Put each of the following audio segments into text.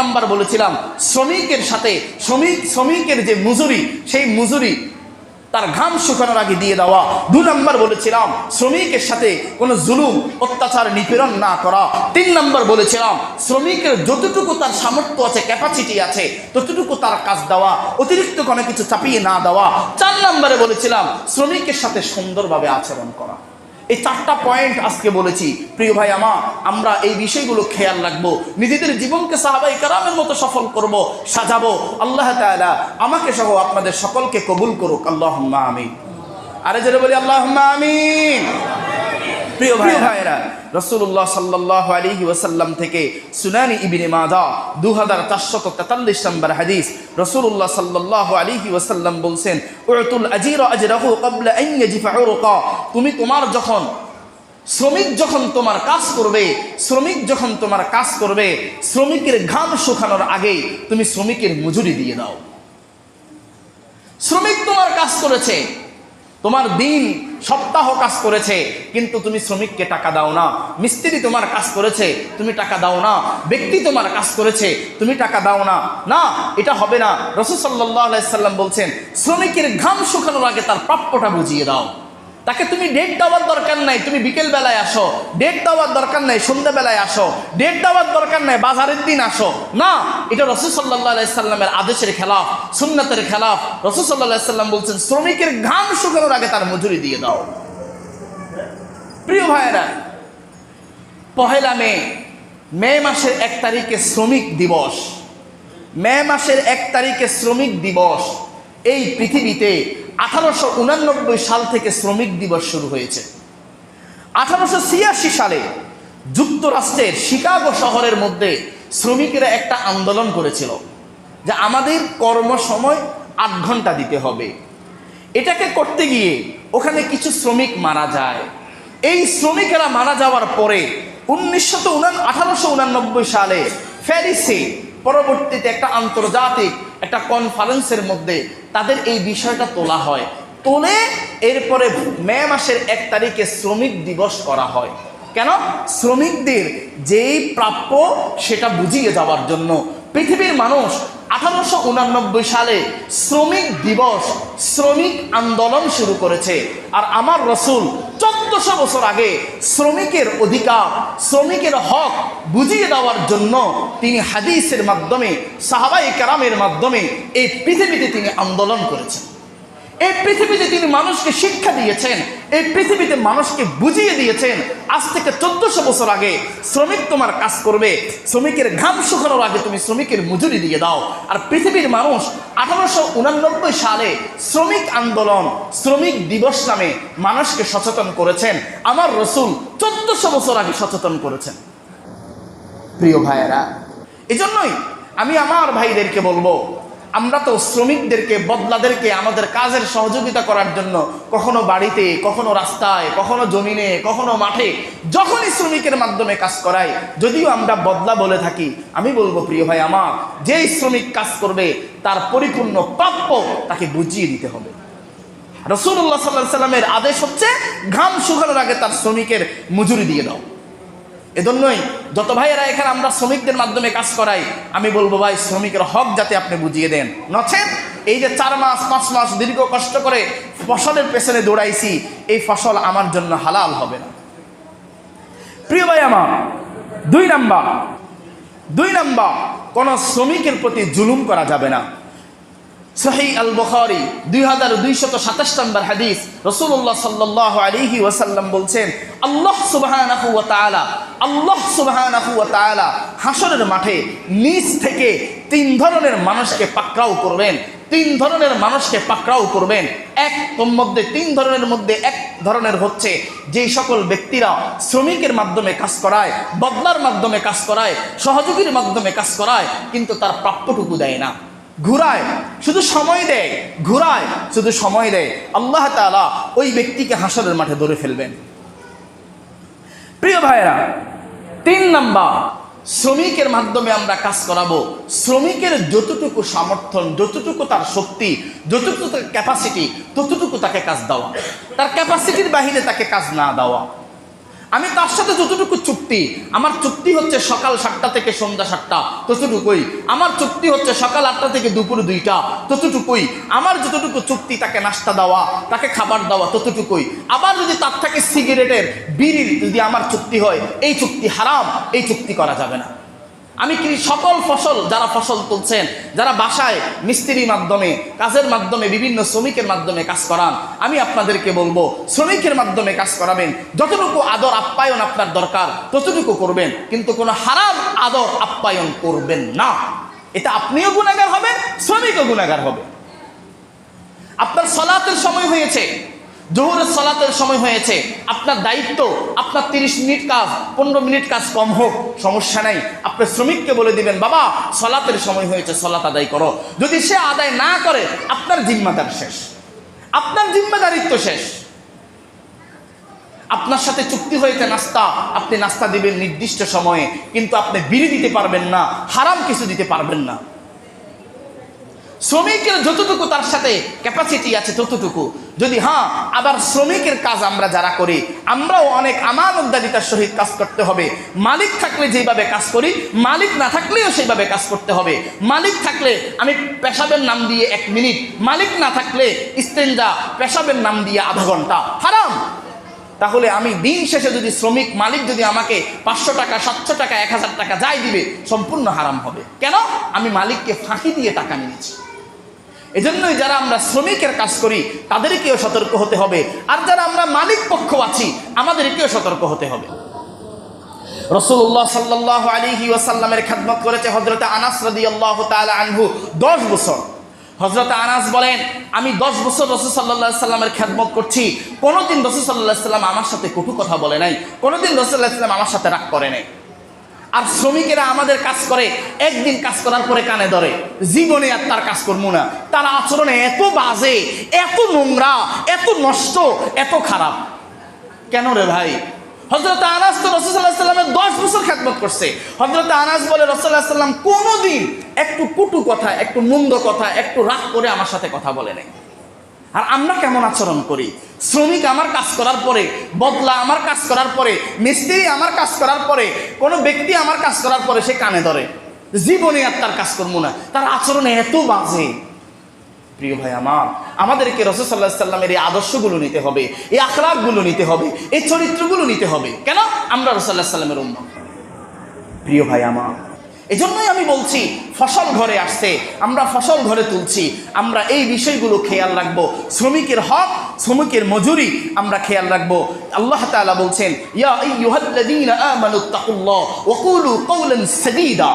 Number বলেছিলাম শ্রমিকের সাথে শ্রমিকের যে মজুরি, সেই মজুরি তার ঘাম শুকানোর আগে দিয়ে দেওয়া। 2 নাম্বার বলেছিলাম শ্রমিকের সাথে কোনো জুলুম অত্যাচার নিপীড়ন না করা। 3 নাম্বার বলেছিলাম শ্রমিকের যতটুকু তার সামর্থ্য আছে, ক্যাপাসিটি আছে, ততটুকু তার কাজ দেওয়া, অতিরিক্ত কোনো কিছু চাপিয়ে না দেওয়া। 4 নাম্বারে বলেছিলাম শ্রমিকের সাথে সুন্দরভাবে আচরণ করা। এই 4টা পয়েন্ট আজকে বলেছি। প্রিয় ভাই আমার, আমরা এই বিষয়গুলো খেয়াল রাখবো, নিজেদের জীবনকে সাহাবায়ে কেরামের মতো সফল করব, সাজাবো। আল্লাহ তাআলা আমাকে সহ আপনাদের সকলকে কবুল করুক, আল্লাহুম্মা আমিন। আরে জোরে বলি আল্লাহুম্মা আমিন। প্রিয় ভাইরা, রাসূলুল্লাহ সাল্লাল্লাহু আলাইহি ওয়াসাল্লাম থেকে সুনানি ইবনে মাজাহ 2443 নম্বর হাদিস, রাসূলুল্লাহ সাল্লাল্লাহু আলাইহি ওয়াসাল্লাম বলছেন, উতুল আজিরা আজরাহু ক্বাবলা আন ইয়াজফা উরকা। তুমি তোমার শ্রমিক যখন তোমার কাজ করবে, শ্রমিকের ঘাম শুকানোর আগে তুমি শ্রমিকের মজুরি দিয়ে দাও। শ্রমিক তোমার কাজ করেছে, তোমার দিন সপ্তাহ কাজ করেছে, কিন্তু তুমি শ্রমিককে টাকা দাও না। মিস্ত্রি তোমার কাজ করেছে, তুমি টাকা দাও না। ব্যক্তি তোমার কাজ করেছে, তুমি টাকা দাও না। না, এটা হবে না। রাসূল সাল্লাল্লাহু আলাইহি সাল্লাম বলছেন, শ্রমিকের ঘাম শুকানোর আগে তার প্রাপ্যটা বুঝিয়ে দাও। তাকে তুমি ডেট দেওয়ার দরকার নাই, তুমি বিকেল বেলায় আসো। ডেট দেওয়ার দরকার নাই, সন্ধ্যাবেলায় আসো। ডেট দেওয়ার দরকার নাই, বাজারের দিন আসো। না, এটা রাসূল সাল্লাল্লাহু আলাইহি সাল্লামের আদেশের খেলাফ, সুন্নাতের খেলাফ। রাসূল সাল্লাল্লাহু আলাইহি সাল্লাম বলছেন, শ্রমিকের ঘাম শুকানোর আগে তার মজুরি দিয়ে দাও। প্রিয় ভাইয়েরা, পহেলা মে মাসের 1 তারিখে শ্রমিক দিবস। মে মাসের 1 তারিখে শ্রমিক দিবস। এই পৃথিবীতে 1889 সাল থেকে শ্রমিক দিবস শুরু হয়েছে। 1886 সালে যুক্তরাষ্ট্রের শিকাগো শহরের মধ্যে শ্রমিকেরা একটা আন্দোলন করেছিল যে আমাদের কর্মসময় 8 ঘন্টা দিতে হবে। এটাকে করতে গিয়ে ওখানে কিছু শ্রমিক মারা যায়। এই শ্রমিকেরা মারা যাওয়ার পরে 1889 সালে প্যারিসে পরবর্তীতে একটা আন্তর্জাতিক একটা কনফারেন্সের মধ্যে তাদের এই বিষয়টা তোলা হয়। তোলে এরপরে মে মাসের 1 তারিখে শ্রমিক দিবস করা হয়। কেন? শ্রমিকদের যেই প্রাপ্য সেটা বুঝিয়ে যাওয়ার জন্য। পৃথিবীর মানুষ 1889 সালে শ্রমিক দিবস, শ্রমিক আন্দোলন শুরু করেছে। আর আমার রাসূল 1400 বছর আগে শ্রমিকের অধিকার, শ্রমিকের হক বুঝিয়ে দেওয়ার জন্য তিনি হাদিসের মাধ্যমে, সাহাবায়ে কেরামের মাধ্যমে এই পৃথিবীতে তিনি আন্দোলন করেছেন। এই পৃথিবীতে তিনি মানুষকে শিক্ষা দিয়েছেন, এই পৃথিবীতে মানুষকে বুঝিয়ে দিয়েছেন। আজ থেকে 1400 বছর আগে শ্রমিক তোমার কাজ করবে, শ্রমিকের ঘাম শুকানোর আগে তুমি শ্রমিকের মজুরি দিয়ে দাও। আর পৃথিবীর মানুষ 1889 সালে শ্রমিক আন্দোলন, শ্রমিক দিবস নামে মানুষকে সচেতন করেছেন। আমার রাসূল 1400 বছর আগে সচেতন করেছেন। প্রিয় ভাইয়েরা, এজন্যই আমি আমার ভাইদেরকে বলবো, আমরা তো শ্রমিকদেরকে, বদলাদেরকে আমাদের কাজের সহযোগিতা করার জন্য কখনো বাড়িতে, কখনো রাস্তায়, কখনো জমিনে, কখনো মাঠে, যখনই শ্রমিকের মাধ্যমে কাজ করাই, যদিও আমরা বদলা বলে থাকি, আমি বলবো প্রিয় ভাই আমার, যেই শ্রমিক কাজ করবে তার পরিপূর্ণ প্রাপ্য তাকে বুঝিয়ে দিতে হবে। রাসূলুল্লাহ সাল্লাল্লাহু আলাইহি সাল্লামের আদেশ হচ্ছে ঘাম শুকানোর আগে তার শ্রমিকের মজুরি দিয়ে দাও। এজন্যই যত ভাইয়েরা এখানে আমরা শ্রমিকদের মাধ্যমে কাজ করাই, আমি বলবো ভাই, শ্রমিকের হক যাতে আপনি বুঝিয়ে দেন। নচেত এই যে 4 মাস 5 মাস দীর্ঘ কষ্ট করে ফসলের পেছনে দৌড়াইছি, এই ফসল আমার জন্য হালাল হবে না। প্রিয় ভাই আমার, 2 নাম্বার, কোন শ্রমিকের প্রতি জুলুম করা যাবে না। সহিহ আল বুখারী 2227 নম্বর হাদিস, রাসূলুল্লাহ সাল্লাল্লাহু আলাইহি ওয়াসাল্লাম বলছেন, আল্লাহ সুবহানাহু ওয়া তাআলা হাশরের মাঠে নিচ থেকে 3 ধরনের মানুষকে পাকড়াও করবেন। 3 ধরনের মানুষকে পাকড়াও করবেন। এক ধরনের হচ্ছে যেই সকল ব্যক্তিরা শ্রমিকের মাধ্যমে কাজ করায়, বদলার মাধ্যমে কাজ করায়, সহযোগীর মাধ্যমে কাজ করায়, কিন্তু তার প্রাপ্যটুকু দেয় না, ঘুরায়, শুধু সময় দেয়, আল্লাহ তাআলা ওই ব্যক্তিকে হাশরের মাঠে ধরে ফেলবেন। প্রিয় ভাইরা, 3 নাম্বার, শ্রমিকের মাধ্যমে আমরা কাজ করাবো। শ্রমিকের যতটুকু সামর্থ্য, যতটুকু তার শক্তি, যতটুকু তার ক্যাপাসিটি, ততটুকু তাকে কাজ দেওয়া, তার ক্যাপাসিটির বাহিরে তাকে কাজ না দেওয়া। আমি তার সাথে যতটুকু চুক্তি, আমার চুক্তি হচ্ছে সকাল 7টা থেকে সন্ধ্যা 7টা, ততটুকুই। আমার চুক্তি হচ্ছে সকাল 8টা থেকে দুপুর 2টা, ততটুকুই। আমার যতটুকু চুক্তি, তাকে নাস্তা দেওয়া, তাকে খাবার দেওয়া, ততটুকুই। আবার যদি তার থেকে সিগারেটের, বিড়ির যদি আমার চুক্তি হয়, এই চুক্তি হারাম, এই চুক্তি করা যাবে না। আমি কি সকল ফসল, যারা ফসল তুলছেন, যারা বাসায় মিস্ত্রির মাধ্যমে, কাজের মাধ্যমে, বিভিন্ন শ্রমিকের মাধ্যমে কাজ করান, আমি আপনাদেরকে বলবো শ্রমিকের মাধ্যমে কাজ করাবেন, যতটুকু আদর আপ্যায়ন আপনার দরকার ততটুকু করবেন, কিন্তু কোনো হারাম আদর আপ্যায়ন করবেন না। এটা আপনিও গুনাহগার হবেন, শ্রমিকও গুনাহগার হবে। আপনার সালাতের সময় হয়েছে, জোহরের সালাতের সময় হয়েছে, আপনার দায়িত্ব, আপনার 30 মিনিট কাজ, 15 মিনিট কাজ কম হোক, সমস্যা নাই। আপনার শ্রমিককে বলে দিবেন, বাবা সালাতের সময় হয়েছে, সালাত আদায় করো। যদি সে আদায় না করে, আপনার জিম্মাদার শেষ, আপনার জিম্মাদারিত্ব শেষ। আপনার সাথে চুক্তি হয়েছে নাস্তা, আপনি নাস্তা দিবেন নির্দিষ্ট সময়ে, কিন্তু আপনি বিড়ি দিতে পারবেন না, হারাম কিছু দিতে পারবেন না। শ্রমিকের যতটুকু তার সাথে ক্যাপাসিটি আছে ততটুকু। যদি আবার শ্রমিকের কাজ আমরা যারা করি, আমরাও অনেক আমানতদারিতার সহিত কাজ করতে হবে। মালিক থাকলে যেভাবে কাজ করি, মালিক না থাকলেও সেইভাবে কাজ করতে হবে। মালিক থাকলে আমি পেশাবের নাম দিয়ে 1 মিনিট, মালিক না থাকলে ইস্তেঞ্জা পেশাবের নাম দিয়ে আধা ঘন্টা, হারাম। তাহলে আমি দিন শেষে যদি শ্রমিক, মালিক যদি আমাকে 500 টাকা, 700 টাকা, 1000 টাকা যাই দিবে, সম্পূর্ণ হারাম হবে। কেন? আমি মালিককে ফাঁকি দিয়ে টাকা নিয়েছি। এজন্যই যারা আমরা শ্রমিকের কাজ করি তাদেরকেও সতর্ক হতে হবে, আর যারা আমরা মালিক পক্ষ আছি আমাদেরকেও সতর্ক হতে হবে। রাসূলুল্লাহ সাল্লাল্লাহু আলাইহি ওয়াসাল্লামের খেদমত করেছে হযরত আনাস রাদিয়াল্লাহু তাআলা আনহু 10 বছর। হযরত আনাস বলেন, আমি 10 বছর রাসূল সাল্লাল্লাহু আলাইহি সাল্লামের খেদমত করছি, কোনোদিন রাসূল সাল্লাল্লাহু আলাইহি সাল্লাম আমার সাথে কটু কথা বলে নাই, কোনোদিন রাসূল সাল্লাল্লাহু আলাইহি সাল্লাম আমার সাথে রাগ করে নাই। আর শ্রমিকেরা আমাদের কাজ করে, একদিন কাজ করার পরে কানে ধরে, জীবনে আর তার কাজ করবো না। তার আচরণে এত বাজে, এত নোংরা, এত নষ্ট, এত খারাপ। কেন রে ভাই? হযরত আনাস তো রাসূল সাল্লাল্লাহু আলাইহি সাল্লামের 10 বছর খেদমত করছে। হযরত আনাস বলে, রাসূল সাল্লাল্লাহু আলাইহি সাল্লাম কোনোদিন একটু কটু কথা, একটু মন্দ কথা, একটু রাগ করে আমার সাথে কথা বলে নাই। আর আমরা কেমন আচরণ করি? শ্রমিক আমার কাজ করার পরে, বদলা আমার কাজ করার পরে, মিস্ত্রি আমার কাজ করার পরে, কোনো ব্যক্তি আমার কাজ করার পরে সে কানে ধরে, জীবনে আর তার কাজ করবো না। তার আচরণে এত বাজে। প্রিয় ভাই আমার, আমাদেরকে রাসূল সাল্লাল্লাহু আলাইহি সাল্লামের এই আদর্শগুলো নিতে হবে, এই আখলাকগুলো নিতে হবে, এই চরিত্রগুলো নিতে হবে। কেন? আমরা রাসূল সাল্লাল্লাহু আলাইহি সাল্লামের উম্মত। প্রিয় ভাই আমার, এজন্যই আমি বলছি, ফসল ঘরে আসছে, আমরা ফসল ঘরে তুলছি, আমরা এই বিষয়গুলো খেয়াল রাখবো। শ্রমিকের হক, শ্রমিকের মজুরি আমরা খেয়াল রাখবো। আল্লাহ তাআলা বলছেন, ইয়া আইয়ুহাল্লাযীনা আমানুত্তাকুল্লাহ ওয়া কুলু কাওলান সাদীদা।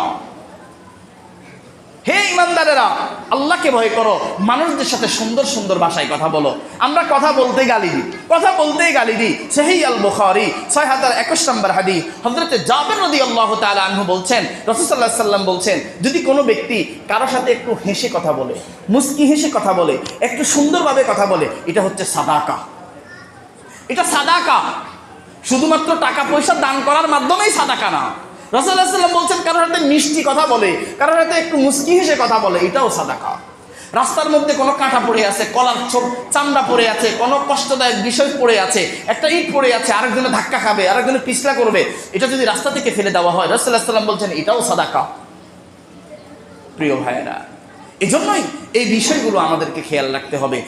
হে ইমানদারেরা, আল্লাহকে ভয় করো, মানুষদের সাথে সুন্দর সুন্দর ভাষায় কথা বলো। আমরা কথা বলতেই গালি দিই। সহিহ আল বুখারী 6021 নম্বর হাদিস, হযরত জাবের রাদিয়াল্লাহু তাআলা আনহু বলছেন, রাসূল সাল্লাল্লাহু আলাইহি সাল্লাম বলছেন, যদি কোনো ব্যক্তি কারোর সাথে একটু হেসে কথা বলে, মুস্কি হেসে কথা বলে, একটু সুন্দরভাবে কথা বলে, এটা হচ্ছে সাদাকা। এটা সাদাকা, শুধুমাত্র টাকা পয়সা দান করার মাধ্যমেই সাদাকা না। রাসূল সাল্লাল্লাহু আলাইহি সাল্লাম বলছেন, কারোর সাথে মিষ্টি কথা বলে, কারোর সাথে একটু মুস্কি হেসে কথা বলে, এটাও সাদাকা। রাস্তার মধ্যে কোনো কাঁটা পড়ে আছে, কলার চামড়া পড়ে আছে, কোনো কষ্টদায়ক বিষয় পড়ে আছে, একটা ইট পড়ে আছে, আরেকজনে ধাক্কা খাবে, আরেকজনে পিছলা করবে, এটা যদি রাস্তা থেকে ফেলে দেওয়া হয়, রাসূল সাল্লাল্লাহু আলাইহি সাল্লাম বলছেন এটাও সাদাকা। প্রিয় ভাইয়েরা, এজন্যই এই বিষয়গুলো আমাদেরকে খেয়াল রাখতে হবে।